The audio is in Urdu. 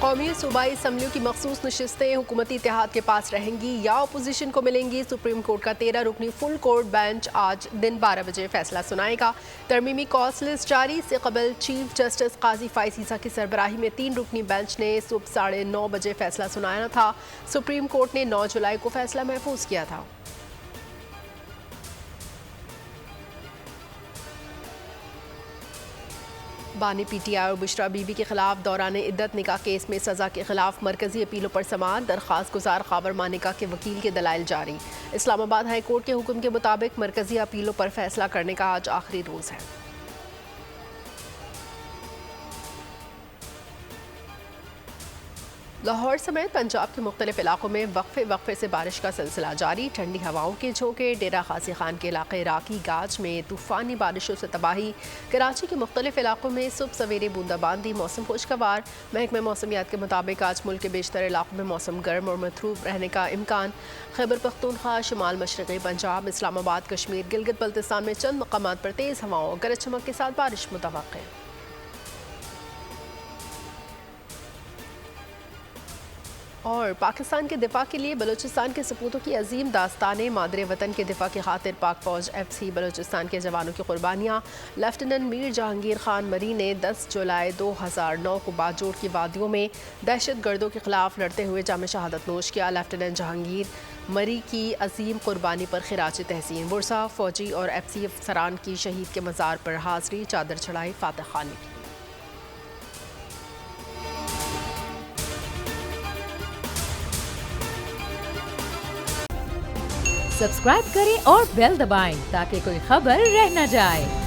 قومی صوبائی اسمبلیوں کی مخصوص نشستیں حکومتی اتحاد کے پاس رہیں گی یا اپوزیشن کو ملیں گی؟ سپریم کورٹ کا 13 رکنی فل کورٹ بینچ آج دن 12 بجے فیصلہ سنائے گا۔ ترمیمی کاسٹ لسٹ جاری سے قبل چیف جسٹس قاضی فائز عیسیٰ کی سربراہی میں 3 رکنی بینچ نے صبح 9:30 بجے فیصلہ سنایا تھا۔ سپریم کورٹ نے 9 جولائی کو فیصلہ محفوظ کیا تھا۔ بانی پی ٹی آئی اور بشرا بی بی کے خلاف دوران عدت نکاح کیس میں سزا کے خلاف مرکزی اپیلوں پر سماعت، درخواست گزار خاور مانیکا کے وکیل کے دلائل جاری۔ اسلام آباد ہائی کورٹ کے حکم کے مطابق مرکزی اپیلوں پر فیصلہ کرنے کا آج آخری روز ہے۔ لاہور سمیت پنجاب کے مختلف علاقوں میں وقفے سے بارش کا سلسلہ جاری۔ ٹھنڈی ہواؤں کے جھونکے، ڈیرہ غازی خان کے علاقے راکی گاج میں طوفانی بارشوں سے تباہی۔ کراچی کے مختلف علاقوں میں صبح سویرے بوندا باندی، موسم خوشگوار۔ محکمہ موسمیات کے مطابق آج ملک کے بیشتر علاقوں میں موسم گرم اور مرطوب رہنے کا امکان۔ خیبر پختونخوا، شمال مشرقی پنجاب، اسلام آباد، کشمیر، گلگت بلتستان میں چند مقامات پر تیز ہواؤں، گرج چمک کے ساتھ بارش متوقع ہے۔ اور پاکستان کے دفاع کے لیے بلوچستان کے سپوتوں کی عظیم داستانیں، مادر وطن کے دفاع کی خاطر پاک فوج FC بلوچستان کے جوانوں کی قربانیاں۔ لیفٹیننٹ میر جہانگیر خان مری نے 10 جولائی 2009 کو باجوڑ کی وادیوں میں دہشت گردوں کے خلاف لڑتے ہوئے جام شہادت نوش کیا۔ لیفٹیننٹ جہانگیر مری کی عظیم قربانی پر خراج تحسین۔ ورثاء، فوجی اور FC افسران کی شہید کے مزار پر حاضری، چادر چڑھائی، فاتح خوانی کی۔ سبسکرائب کریں اور بیل دبائیں تاکہ کوئی خبر رہ نہ جائے۔